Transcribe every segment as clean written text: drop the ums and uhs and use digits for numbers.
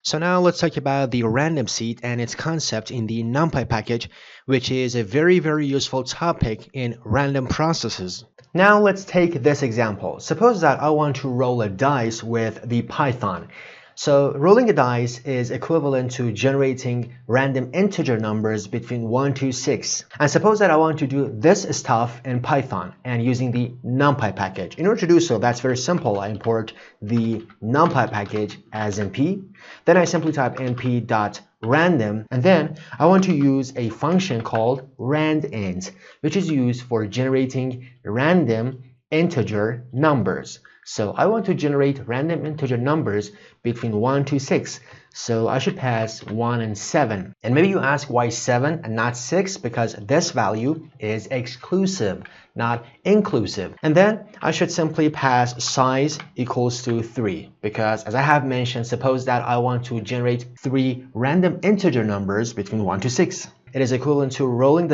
So now let's talk about the random seed and its concept in the numpy package, which is a very useful topic in random processes. Now let's take this example. Suppose that I want to roll a dice with the Python. So rolling a dice is equivalent to generating random integer numbers between 1 to 6. And suppose that I want to do this stuff in Python and using the numpy package. In order to do so, that's very simple. I import the numpy package as np. Then I simply type np.random, and then I want to use a function called randint, which is used for generating random integer numbers. So I want to generate random integer numbers between 1 to 6. So I should pass 1 and 7. And maybe you ask why 7 and not 6? Because this value is exclusive, not inclusive. And then I should simply pass size equals to 3. Because as I have mentioned, suppose that I want to generate 3 random integer numbers between 1 to 6. It is equivalent to rolling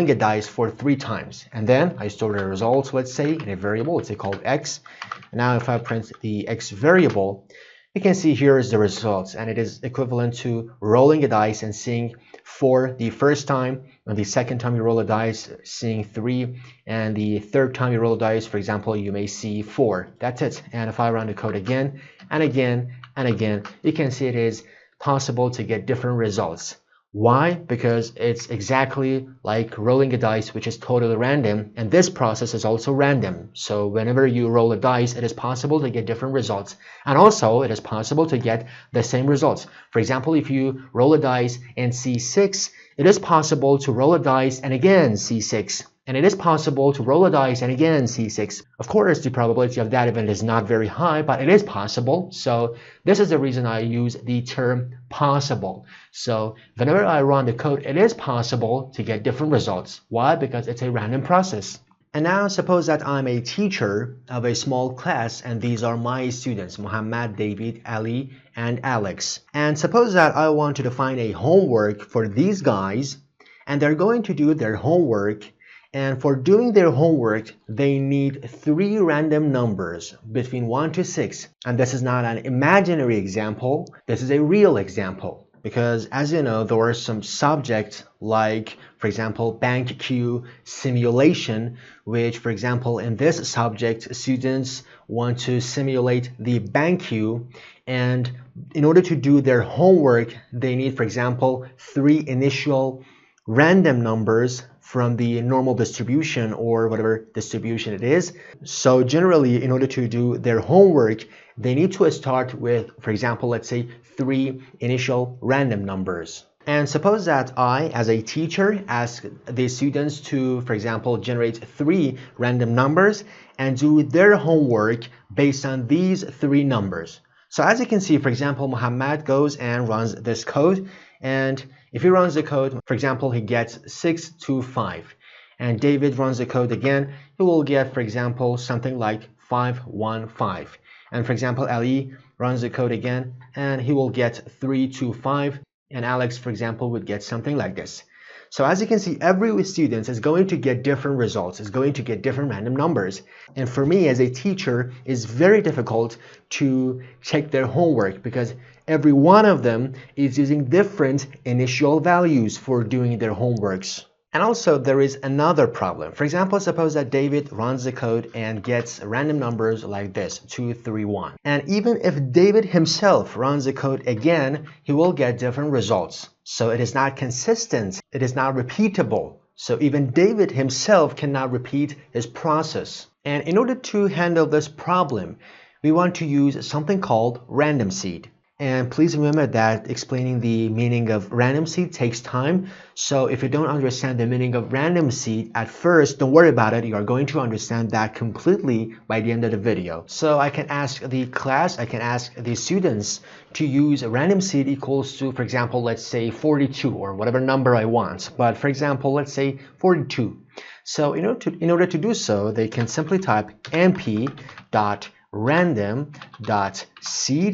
a dice for 3 times. And then I store the results, let's say, in a variable, let's say called x. Now if I print the x variable, you can see here is the results, and it is equivalent to rolling a dice and seeing 4 the first time, and the second time you roll a dice, seeing 3, and the third time you roll a dice, for example, you may see 4. That's it. And if I run the code again and again and again, you can see it is possible to get different results. Why? Because it's exactly like rolling a dice, which is totally random, and this process is also random. So whenever you roll a dice, it is possible to get different results, and also it is possible to get the same results. For example, if you roll a dice and see 6, it is possible to roll a dice and again see 6. And it is possible to roll a dice and again see 6. Of course, the probability of that event is not very high, but it is possible. So this is the reason I use the term possible. So whenever I run the code, it is possible to get different results. Why? Because it's a random process. And now suppose that I'm a teacher of a small class, and these are my students, Muhammad, David, Ali, and Alex. And suppose that I want to define a homework for these guys, and they're going to do their homework. And for doing their homework, they need 3 random numbers between 1 to 6. And this is not an imaginary example, this is a real example. Because as you know, there are some subjects like, for example, bank queue simulation, which, for example, in this subject, students want to simulate the bank queue. And in order to do their homework, they need, for example, 3 initial random numbers from the normal distribution or whatever distribution it is. So generally, in order to do their homework, they need to start with, for example, let's say 3 initial random numbers. And suppose that I, as a teacher, ask the students to, for example, generate 3 random numbers and do their homework based on these 3 numbers. So as you can see, for example, Muhammad goes and runs this code, and if he runs the code, for example, he gets 625. And David runs the code again, he will get, for example, something like 515. And for example, Ali runs the code again, and he will get 325. And Alex, for example, would get something like this. So as you can see, every student is going to get different results, is going to get different random numbers. And for me as a teacher, it's very difficult to check their homework because every one of them is using different initial values for doing their homeworks. And also there is another problem. For example, suppose that David runs the code and gets random numbers like this, 231. And even if David himself runs the code again, he will get different results. So it is not consistent, it is not repeatable. So even David himself cannot repeat his process. And in order to handle this problem, we want to use something called random seed. And please remember that explaining the meaning of random seed takes time. So if you don't understand the meaning of random seed at first, don't worry about it. You are going to understand that completely by the end of the video. So I can ask the class, I can ask the students to use random seed equals to, for example, let's say 42 or whatever number I want. But for example, let's say 42. So in order to do so, they can simply type np.random.seed,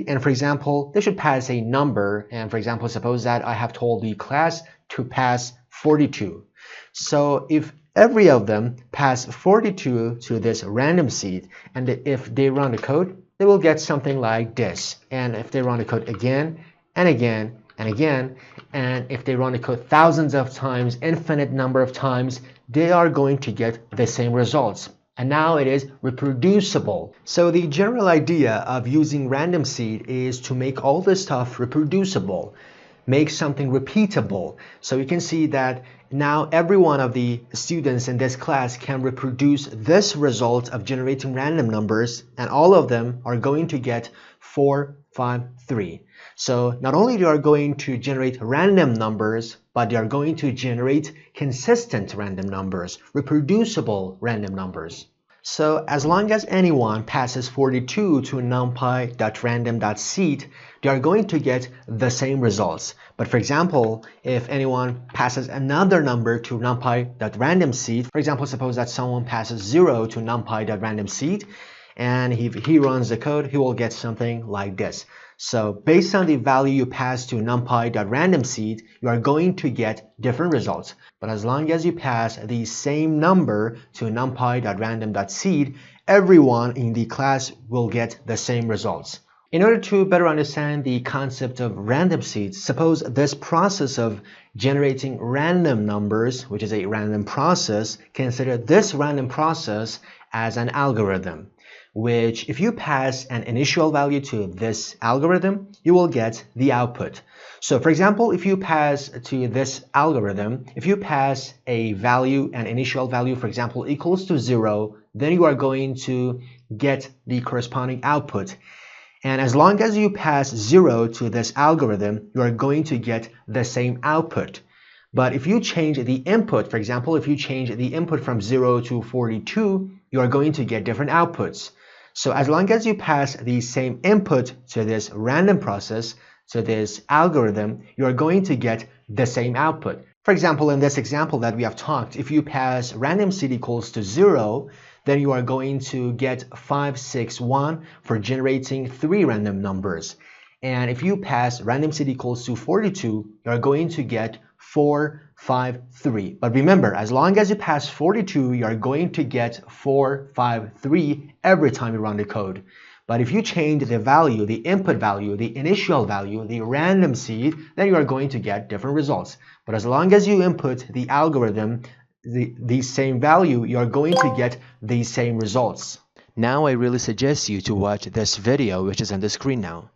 and for example, they should pass a number, and for example, suppose that I have told the class to pass 42. So if every of them pass 42 to this random seed, and if they run the code, they will get something like this. And if they run the code again and again and again. And if they run the code thousands of times, infinite number of times, they are going to get the same results. And now it is reproducible. So the general idea of using random seed is to make all this stuff reproducible, make something repeatable. So you can see that now every one of the students in this class can reproduce this result of generating random numbers, and all of them are going to get 4, 5, 3. So not only they are going to generate random numbers, but they are going to generate consistent random numbers, reproducible random numbers. So as long as anyone passes 42 to numpy.random.seed, they are going to get the same results. But for example, if anyone passes another number to numpy.random.seed, for example, suppose that someone passes 0 to numpy.random.seed, and if he runs the code, he will get something like this. So based on the value you pass to numpy.random.seed, you are going to get different results. But as long as you pass the same number to numpy.random.seed, everyone in the class will get the same results. In order to better understand the concept of random seeds, suppose this process of generating random numbers, which is a random process, consider this random process as an algorithm, which if you pass an initial value to this algorithm, you will get the output. So for example, if you pass to this algorithm, if you pass a value, an initial value, for example, equals to 0, then you are going to get the corresponding output. And as long as you pass 0 to this algorithm, you are going to get the same output. But if you change the input, for example, if you change the input from 0 to 42, you are going to get different outputs. So as long as you pass the same input to this random process, to this algorithm, you are going to get the same output. For example, in this example that we have talked, if you pass random seed equals to 0, then you are going to get 5, 6, 1 for generating 3 random numbers. And if you pass random seed equals to 42, you are going to get 4, 5, 3. But remember, as long as you pass 42, you are going to get 4, 5, 3 every time you run the code. But if you change the value, the input value, the initial value, the random seed, then you are going to get different results. But as long as you input the algorithm, the same value, you are going to get the same results. Now I really suggest you to watch this video, which is on the screen now.